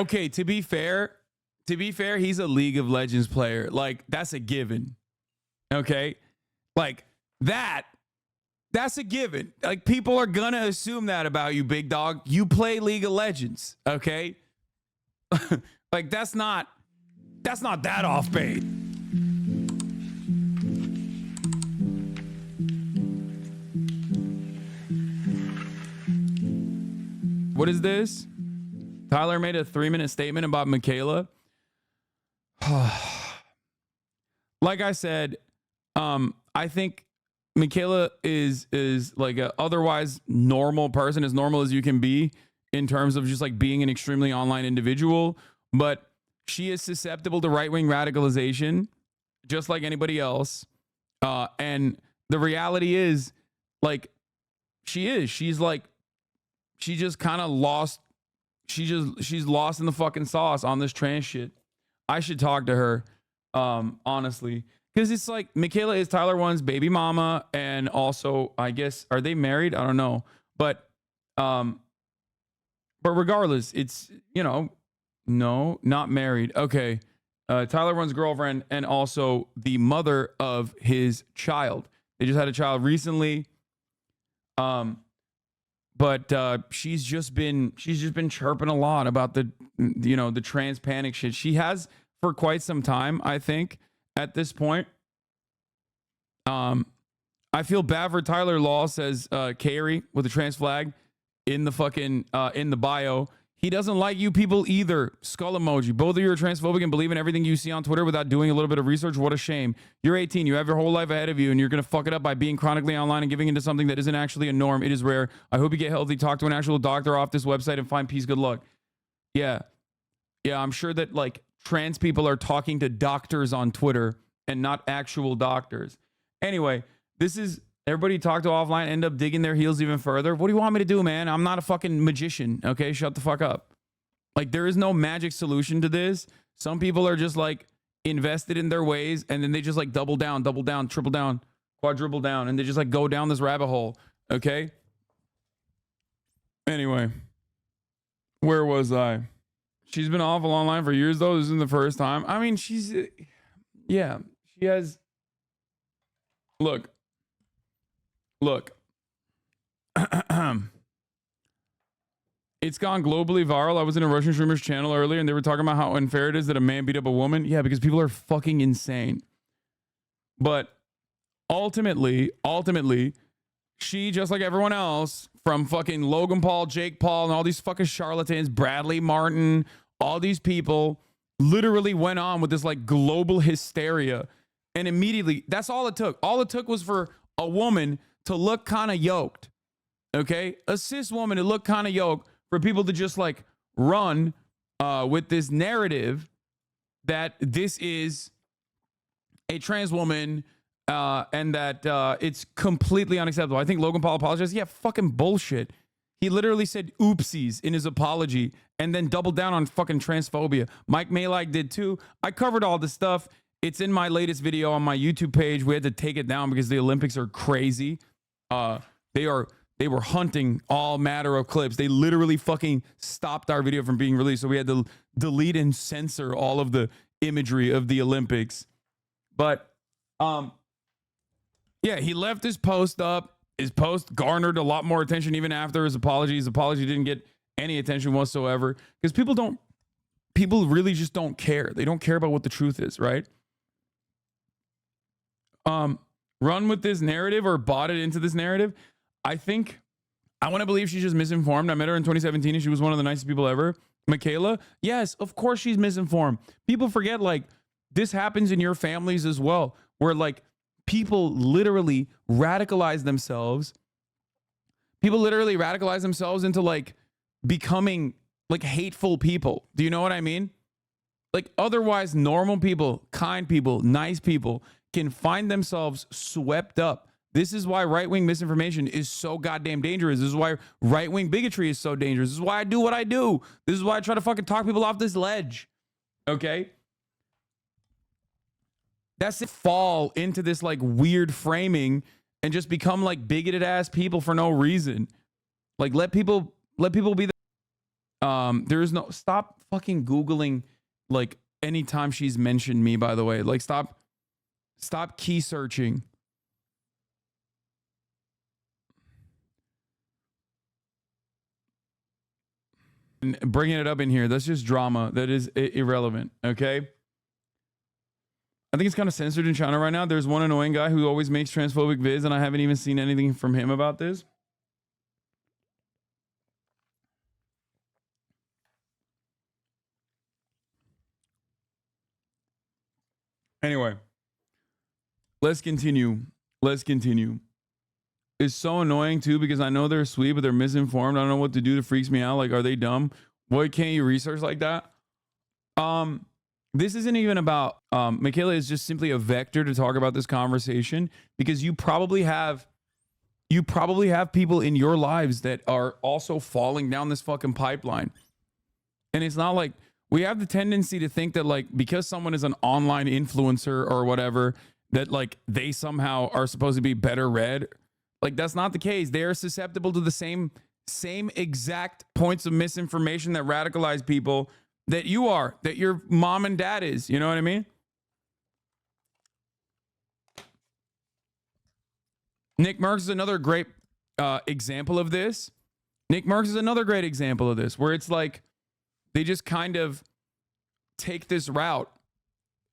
Okay, to be fair, he's a League of Legends player. Like, that's a given. Okay? Like, that's a given. Like, people are gonna assume that about you, big dog. You play League of Legends, okay? Like, that's not that off bait. What is this? Tyler made a 3-minute statement about Macaiyla. Like I said, I think Macaiyla is like a otherwise normal person, as normal as you can be in terms of just like being an extremely online individual, but she is susceptible to right-wing radicalization just like anybody else. And the reality is, like, she's just kind of lost. She's lost in the fucking sauce on this trans shit. I should talk to her, honestly. Because it's like, Macaiyla is Tyler1's baby mama, and also, I guess, are they married? I don't know. But regardless, it's, you know, no, not married. Okay. Tyler1's girlfriend, and also the mother of his child. They just had a child recently. But she's just been chirping a lot about the, you know, the trans panic shit. She has for quite some time, I think, at this point. I feel bad for Tyler Law, says Carey with the trans flag in the fucking in the bio. He doesn't like you people either. Skull emoji. Both of you are transphobic and believe in everything you see on Twitter without doing a little bit of research. What a shame. You're 18. You have your whole life ahead of you, and you're going to fuck it up by being chronically online and giving into something that isn't actually a norm. It is rare. I hope you get healthy. Talk to an actual doctor off this website and find peace. Good luck. Yeah. Yeah, I'm sure that, like, trans people are talking to doctors on Twitter and not actual doctors. Anyway, this is... Everybody talk to offline, end up digging their heels even further. What do you want me to do, man? I'm not a fucking magician, okay? Shut the fuck up. Like, there is no magic solution to this. Some people are just, like, invested in their ways, and then they just, like, double down, triple down, quadruple down, and they just, like, go down this rabbit hole, okay? Anyway, where was I? She's been awful online for years, though. This isn't the first time. I mean, she's... yeah, she has... Look. It's gone globally viral. I was in a Russian streamer's channel earlier, and they were talking about how unfair it is that a man beat up a woman. Yeah, because people are fucking insane. But ultimately, she, just like everyone else, from fucking Logan Paul, Jake Paul, and all these fucking charlatans, Bradley Martin, all these people, literally went on with this, like, global hysteria. And immediately, that's all it took. All it took was for a woman to look kind of yoked, okay? A cis woman to look kind of yoked, for people to just, like, run with this narrative that this is a trans woman and that it's completely unacceptable. I think Logan Paul apologized. Yeah, fucking bullshit. He literally said oopsies in his apology and then doubled down on fucking transphobia. Mike Malak did too. I covered all this stuff. It's in my latest video on my YouTube page. We had to take it down because the Olympics are crazy. They were hunting all matter of clips. They literally fucking stopped our video from being released. So we had to delete and censor all of the imagery of the Olympics. But yeah, he left his post up. His post garnered a lot more attention even after his apology. His apology didn't get any attention whatsoever because people really just don't care. They don't care about what the truth is, right? Run with this narrative or bought it into this narrative. I want to believe she's just misinformed. I met her in 2017 and she was one of the nicest people ever. Macaiyla, yes, of course she's misinformed. People forget, like, this happens in your families as well, where, like, people literally radicalize themselves. People literally radicalize themselves into, like, becoming, like, hateful people. Do you know what I mean? Like, otherwise normal people, kind people, nice people can find themselves swept up. This is why right-wing misinformation is so goddamn dangerous. This is why right-wing bigotry is so dangerous. This is why I do what I do. This is why I try to fucking talk people off this ledge. Okay? That's it. Fall into this, like, weird framing and just become, like, bigoted ass people for no reason. Like, let people be There is no, stop fucking Googling like anytime she's mentioned me, by the way. Like stop key searching. And bringing it up in here, that's just drama. That is irrelevant, okay? I think it's kind of censored in China right now. There's one annoying guy who always makes transphobic vids, and I haven't even seen anything from him about this. Anyway, let's continue. It's so annoying too because I know they're sweet, but they're misinformed. I don't know what to do. That freaks me out. Like, are they dumb? Why can't you research like that? This isn't even about Macaiyla is just simply a vector to talk about this conversation because you probably have people in your lives that are also falling down this fucking pipeline. And it's not like we have the tendency to think that like because someone is an online influencer or whatever, that like they somehow are supposed to be better read. Like that's not the case. They are susceptible to the same exact points of misinformation that radicalize people that you are, that your mom and dad is. You know what I mean? Nick Merckx is another great example of this. Where it's like they just kind of take this route.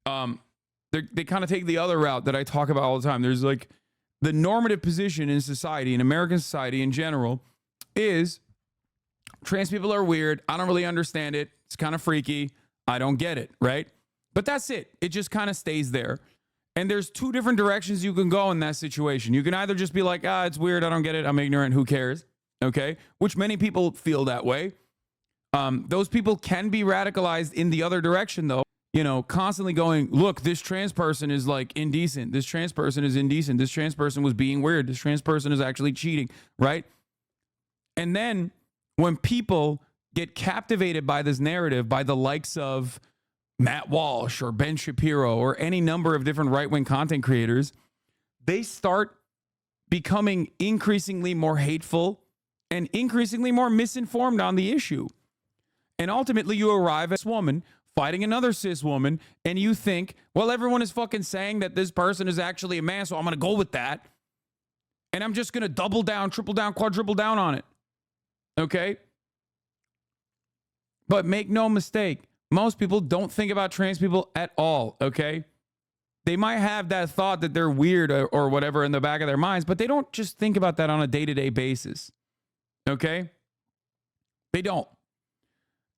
They kind of take the other route that I talk about all the time. There's like the normative position in society, in American society in general, is trans people are weird. I don't really understand it. It's kind of freaky. I don't get it, right? But that's it. It just kind of stays there. And there's two different directions you can go in that situation. You can either just be like, it's weird. I don't get it. I'm ignorant. Who cares? Okay. Which many people feel that way. Those people can be radicalized in the other direction though. You know, constantly going, look, this trans person is like indecent. This trans person is indecent. This trans person was being weird. This trans person is actually cheating, right? And then when people get captivated by this narrative, by the likes of Matt Walsh or Ben Shapiro or any number of different right-wing content creators, they start becoming increasingly more hateful and increasingly more misinformed on the issue. And ultimately you arrive as a woman fighting another cis woman, and you think, well, everyone is fucking saying that this person is actually a man, so I'm going to go with that. And I'm just going to double down, triple down, quadruple down on it. Okay? But make no mistake, most people don't think about trans people at all, okay? They might have that thought that they're weird or whatever in the back of their minds, but they don't just think about that on a day-to-day basis. Okay? They don't.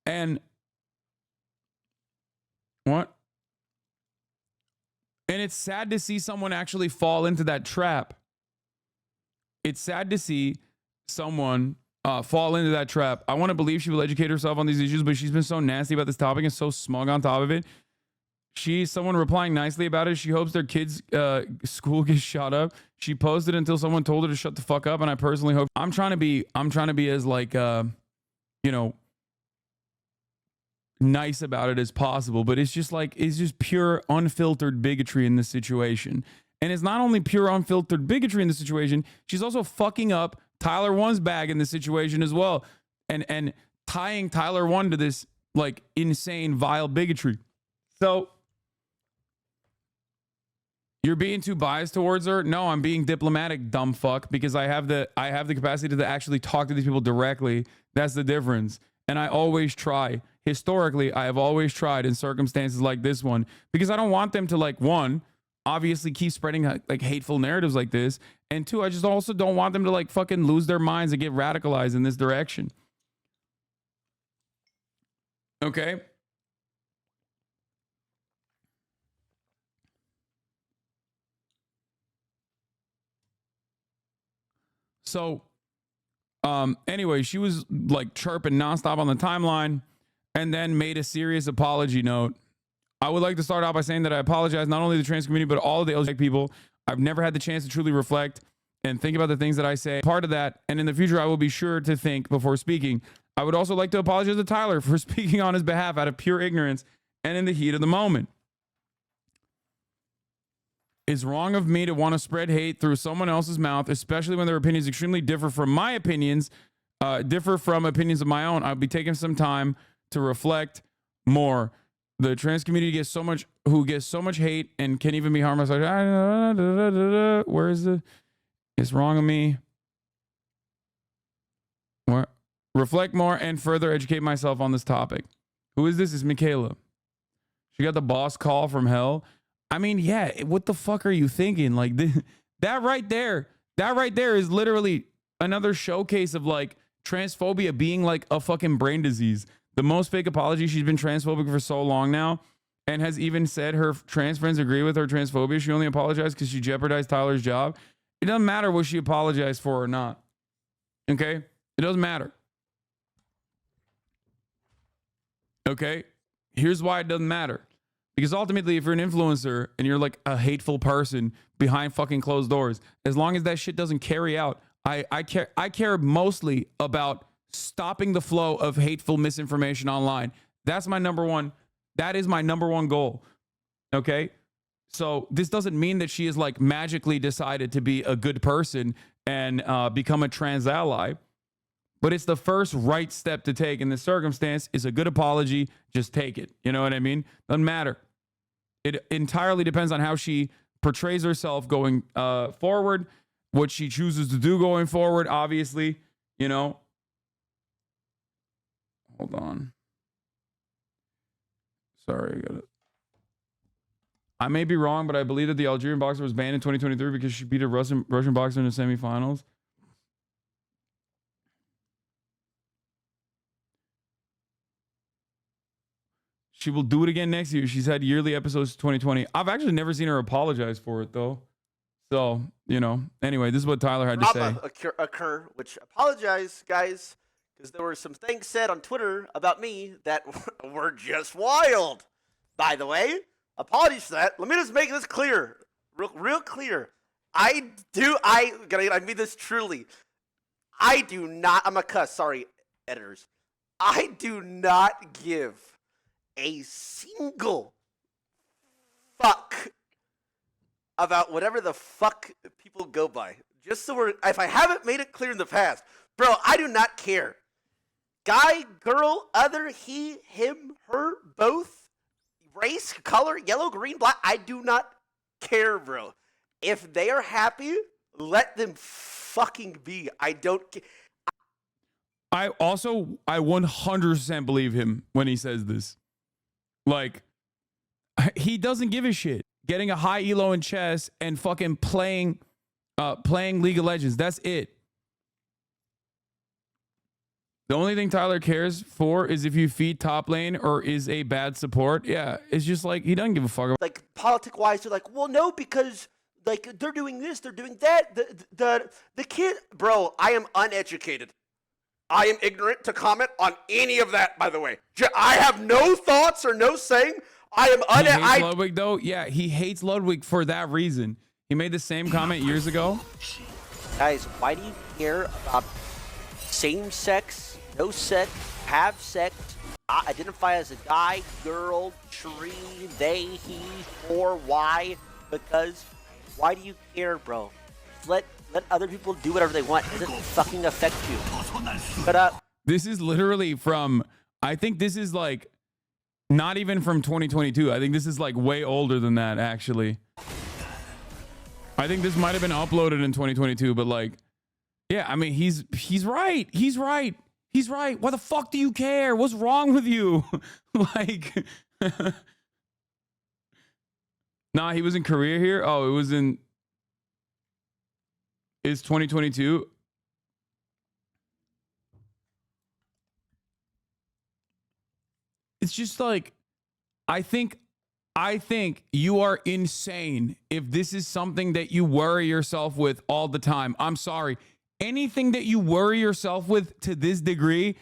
And what? And it's sad to see someone actually fall into that trap. It's sad to see someone fall into that trap. I want to believe she will educate herself on these issues, but she's been so nasty about this topic and so smug on top of it. She's someone replying nicely about it. She hopes their kids' school gets shut up. She posted until someone told her to shut the fuck up, and I personally hope. I'm trying to be as like nice about it as possible, but it's just pure unfiltered bigotry in this situation. And it's not only pure unfiltered bigotry in this situation, she's also fucking up Tyler1's bag in this situation as well, and tying Tyler1 to this like insane vile bigotry. So you're being too biased towards her? No, I'm being diplomatic, dumb fuck, because I have the capacity to actually talk to these people directly. That's the difference. And I always try. Historically, I have always tried in circumstances like this one, because I don't want them to, like, one, obviously keep spreading like hateful narratives like this, and two, I just also don't want them to like fucking lose their minds and get radicalized in this direction. Okay? So, anyway, she was like chirping nonstop on the timeline and then made a serious apology note. I would like to start out by saying that I apologize not only to the trans community, but all of the LGBT people. I've never had the chance to truly reflect and think about the things that I say. Part of that, and in the future, I will be sure to think before speaking. I would also like to apologize to Tyler for speaking on his behalf out of pure ignorance and in the heat of the moment. It's wrong of me to want to spread hate through someone else's mouth, especially when their opinions extremely differ from my opinions. differ from opinions of my own. I'll be taking some time to reflect more. The trans community gets so much hate and can't even be harmless. Like, where is it? It's wrong of me. What? Reflect more and further educate myself on this topic. Who is this? It's Macaiyla. She got the boss call from hell. I mean, yeah, what the fuck are you thinking? Like, that right there is literally another showcase of like transphobia being like a fucking brain disease. The most fake apology. She's been transphobic for so long now and has even said her trans friends agree with her transphobia. She only apologized because she jeopardized Tyler's job. It doesn't matter what she apologized for or not. Okay? It doesn't matter. Okay? Here's why it doesn't matter. Because ultimately, if you're an influencer and you're like a hateful person behind fucking closed doors, as long as that shit doesn't carry out, I care mostly about stopping the flow of hateful misinformation online. That is my number one goal. Okay? So this doesn't mean that she has like magically decided to be a good person and become a trans ally. But it's the first right step to take in this circumstance is a good apology. Just take it. You know what I mean? Doesn't matter. It entirely depends on how she portrays herself going forward, what she chooses to do going forward, obviously, you know. Hold on. Sorry, I may be wrong, but I believe that the Algerian boxer was banned in 2023 because she beat a Russian boxer in the semifinals. She will do it again next year. She's had yearly episodes 2020. I've actually never seen her apologize for it, though. So, you know. Anyway, this is what Tyler had to say. Occur, which apologize, guys, because there were some things said on Twitter about me that were just wild. By the way, apologies for that. Let me just make this clear. Real clear. I mean this truly. I do not, I'm a cuss, sorry, editors. I do not give a single fuck about whatever the fuck people go by. Just so if I haven't made it clear in the past, bro, I do not care. Guy, girl, other, he, him, her, both, race, color, yellow, green, black, I do not care, bro. If they are happy, let them fucking be. I don't care. I 100% believe him when he says this. Like, he doesn't give a shit. Getting a high elo in chess and fucking playing League of Legends. That's it. The only thing Tyler cares for is if you feed top lane or is a bad support. Yeah, it's just like he doesn't give a fuck. Like, politic-wise, they're like, well, no, because like they're doing this, they're doing that. The kid, bro, I am uneducated. I am ignorant to comment on any of that, by the way. I have no thoughts or no saying. I am He hates Ludwig, though? Yeah, he hates Ludwig for that reason. He made the same comment years ago. Guys, why do you care about same-sex, no sex, have sex, identify as a guy, girl, tree, they, he, or, why? Because why do you care, bro? Let other people do whatever they want. It doesn't fucking affect you. But this is literally from, I think this is like not even from 2022. I think this is like way older than that, actually. I think this might have been uploaded in 2022, but like, yeah, I mean, he's right. He's right. He's right. Why the fuck do you care? What's wrong with you? Like, nah, he was in Korea here. Oh, it was in, it's 2022. It's just like, I think you are insane if this is something that you worry yourself with all the time. I'm sorry. Anything that you worry yourself with to this degree,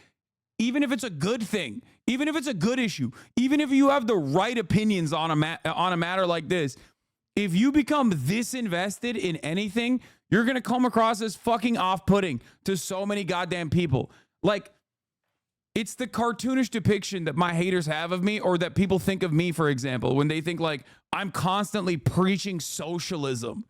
even if it's a good thing, even if it's a good issue, even if you have the right opinions on a matter like this, if you become this invested in anything, you're going to come across as fucking off-putting to so many goddamn people. Like, it's the cartoonish depiction that my haters have of me, or that people think of me, for example, when they think like I'm constantly preaching socialism,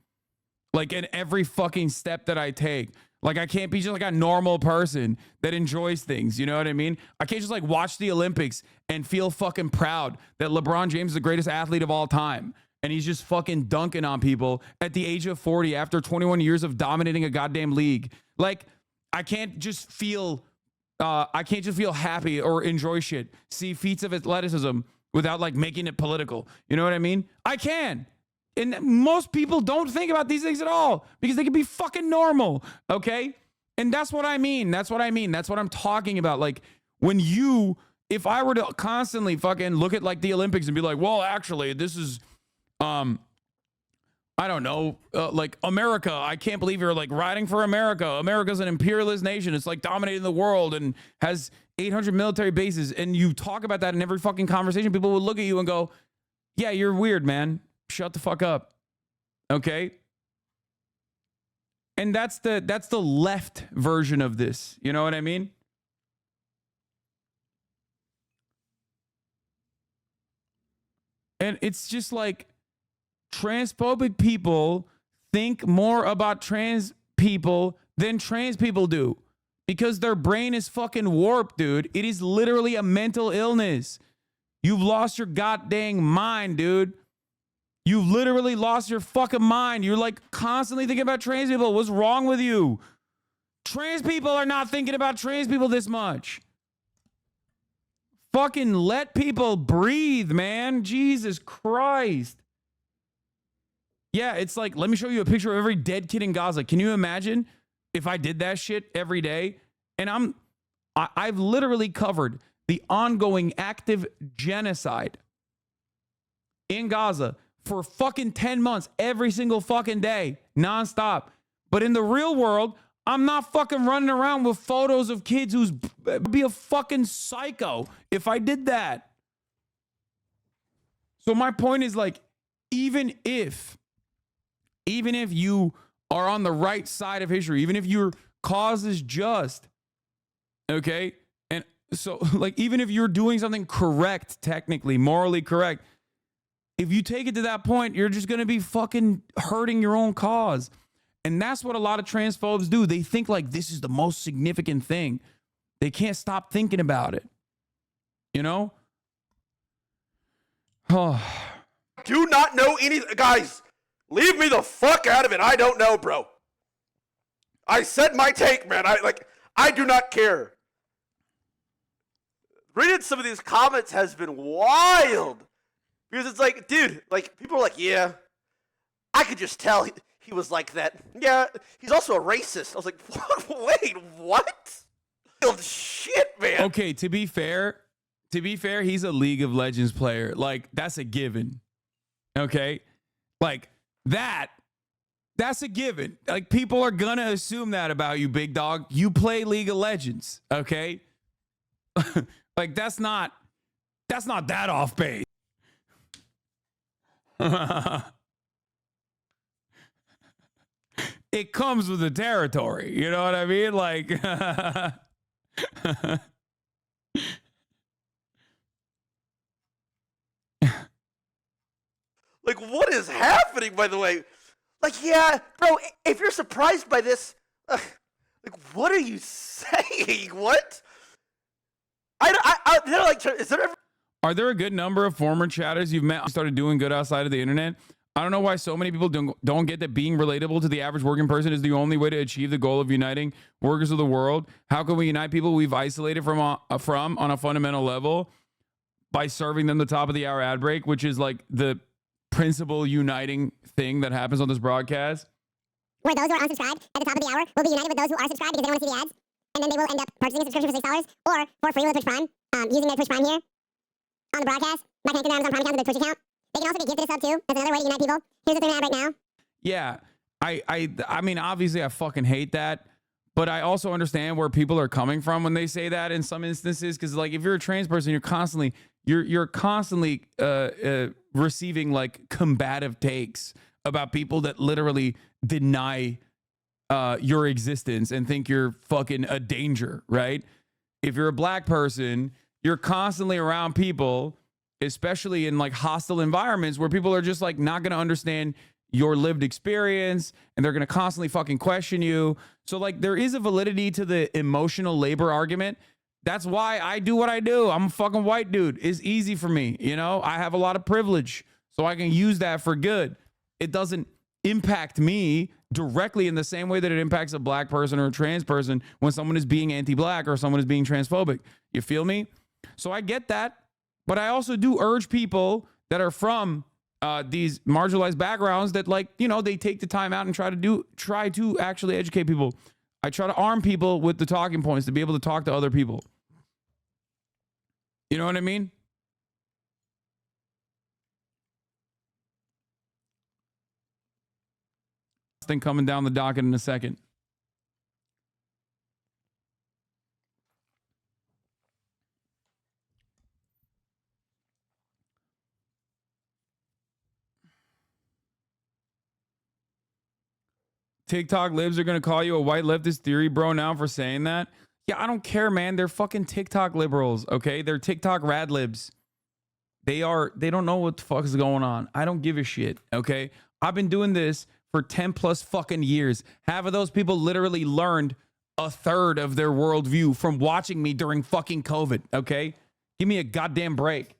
like in every fucking step that I take. Like, I can't be just like a normal person that enjoys things. You know what I mean? I can't just like watch the Olympics and feel fucking proud that LeBron James is the greatest athlete of all time. And he's just fucking dunking on people at the age of 40 after 21 years of dominating a goddamn league. Like, I can't just feel happy or enjoy shit, see feats of athleticism without like making it political. You know what I mean? I can. And most people don't think about these things at all because they can be fucking normal. Okay. And that's what I mean. That's what I'm talking about. Like, if I were to constantly fucking look at like the Olympics and be like, well, actually, this is, I don't know, like America. I can't believe you're like riding for America. America's an imperialist nation. It's like dominating the world and has 800 military bases. And you talk about that in every fucking conversation. People will look at you and go, yeah, you're weird, man. Shut the fuck up. Okay. And that's the left version of this. You know what I mean? And it's just like transphobic people think more about trans people than trans people do because their brain is fucking warped, dude. It is literally a mental illness. You've lost your goddamn mind, dude. You literally lost your fucking mind. You're like constantly thinking about trans people. What's wrong with you? Trans people are not thinking about trans people this much. Fucking let people breathe, man. Jesus Christ. Yeah, it's like, let me show you a picture of every dead kid in Gaza. Can you imagine if I did that shit every day? And I've literally covered the ongoing active genocide in Gaza for fucking 10 months, every single fucking day, nonstop. But in the real world, I'm not fucking running around with photos of kids who's be a fucking psycho if I did that. So my point is like, even if you are on the right side of history, even if your cause is just, okay? And so like, even if you're doing something correct, technically, morally correct, if you take it to that point, you're just going to be fucking hurting your own cause. And that's what a lot of transphobes do. They think like this is the most significant thing. They can't stop thinking about it. You know? Oh. Do not know anything. Guys, leave me the fuck out of it. I don't know, bro. I said my take, man. I do not care. Reading some of these comments has been wild. Because it's like, dude, like, people are like, yeah, I could just tell he was like that. Yeah, he's also a racist. I was like, wait, what? Shit, man. Okay, to be fair, he's a League of Legends player. Like, that's a given. Okay? Like, that's a given. Like, people are gonna assume that about you, big dog. You play League of Legends, okay? Like, that's not that off base. It comes with the territory. You know what I mean? Like, like, what is happening, by the way? Like, yeah, bro, if you're surprised by this, like, what are you saying? What? They're like, is there ever... Are there a good number of former chatters you've met who started doing good outside of the internet? I don't know why so many people don't get that being relatable to the average working person is the only way to achieve the goal of uniting workers of the world. How can we unite people we've isolated from on a fundamental level? By serving them the top of the hour ad break, which is like the principal uniting thing that happens on this broadcast. Where those who are unsubscribed at the top of the hour will be united with those who are subscribed because they want to see the ads. And then they will end up purchasing a subscription for $6 or for free with Twitch Prime, using their Twitch Prime here on the broadcast by connecting their Amazon Prime account to their Twitch account. They can also get gifted a sub too. That's another way to unite people. Here's the thing I have right now. Yeah, I mean, obviously I fucking hate that, but I also understand where people are coming from when they say that in some instances. Because like, if you're a trans person, you're constantly receiving like combative takes about people that literally deny your existence and think you're fucking a danger, right? If you're a black person, you're constantly around people, especially in like hostile environments where people are just like not going to understand your lived experience, and they're going to constantly fucking question you. So like there is a validity to the emotional labor argument. That's why I do what I do. I'm a fucking white dude. It's easy for me. You know, I have a lot of privilege, so I can use that for good. It doesn't impact me directly in the same way that it impacts a black person or a trans person when someone is being anti-black or someone is being transphobic. You feel me? So I get that. But I also do urge people that are from these marginalized backgrounds that, like, you know, they take the time out and try to actually educate people. I try to arm people with the talking points to be able to talk to other people. You know what I mean? Thing coming down the docket in a second. TikTok libs are going to call you a white leftist theory bro now for saying that. Yeah, I don't care, man. They're fucking TikTok liberals, okay? They're TikTok rad libs. They don't know what the fuck is going on. I don't give a shit, okay? I've been doing this for 10 plus fucking years. Half of those people literally learned a third of their worldview from watching me during fucking COVID, okay? Give me a goddamn break.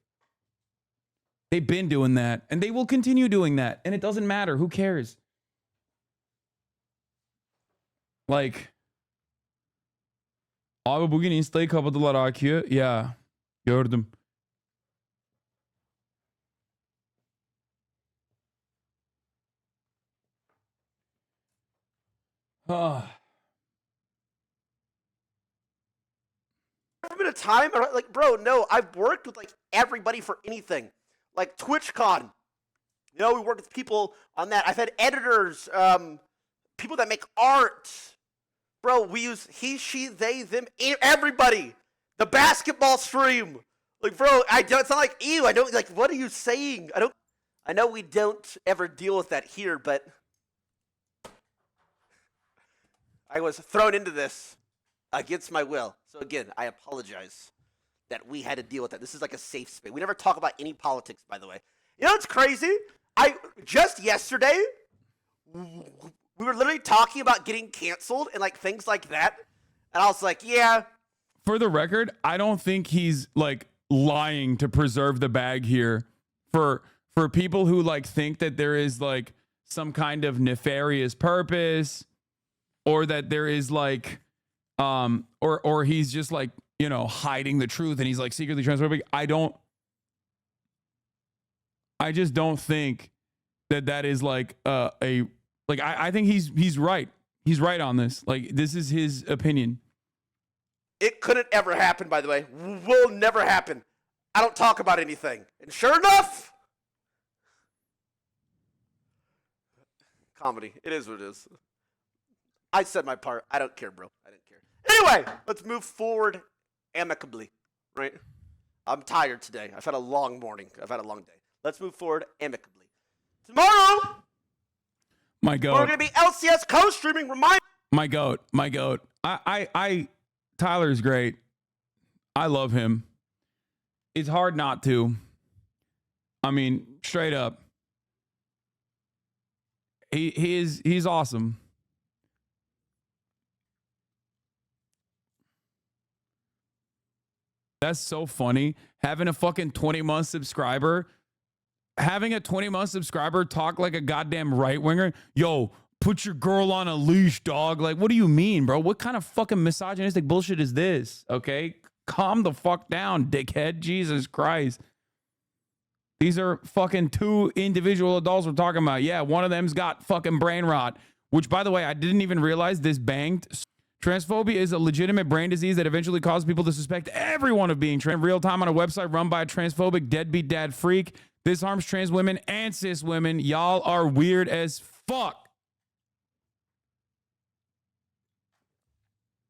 They've been doing that, and they will continue doing that, and it doesn't matter. Who cares? Like, abi bugün Insta'yı kapadılar AQ. Ya, gördüm. Been a time, like, bro, no, I've worked with like everybody for anything, like TwitchCon. You know, we worked with people on that. I've had editors, people that make art. Bro, we use he, she, they, them, everybody. The basketball stream, like, bro, it's not like, ew. I don't like. What are you saying? I know we don't ever deal with that here, but I was thrown into this against my will. So again, I apologize that we had to deal with that. This is like a safe space. We never talk about any politics, by the way. You know what's crazy? Just yesterday, we were literally talking about getting canceled and like things like that. And I was like, yeah. For the record, I don't think he's like lying to preserve the bag here for people who like think that there is like some kind of nefarious purpose, or that there is like or he's just like, you know, hiding the truth and he's like secretly transphobic. I just don't think that is like I think he's right. He's right on this. Like, this is his opinion. It couldn't ever happen, by the way. Will never happen. I don't talk about anything. And sure enough, comedy. It is what it is. I said my part. I don't care, bro. I didn't care. Anyway, let's move forward amicably, right? I'm tired today. I've had a long morning. I've had a long day. Let's move forward amicably. Tomorrow, my goat. We're going to be LCS co-streaming. My goat. Tyler's great. I love him. It's hard not to. I mean, straight up. He's awesome. That's so funny. Having a fucking 20-month subscriber, having a 20-month subscriber talk like a goddamn right-winger. Yo, put your girl on a leash, dog. Like, what do you mean, bro? What kind of fucking misogynistic bullshit is this? Okay? Calm the fuck down, dickhead. Jesus Christ. These are fucking two individual adults we're talking about. Yeah, one of them's got fucking brain rot, which, by the way, I didn't even realize this banged. Transphobia is a legitimate brain disease that eventually causes people to suspect everyone of being trans in real time on a website run by a transphobic deadbeat dad freak. This harms trans women and cis women. Y'all are weird as fuck.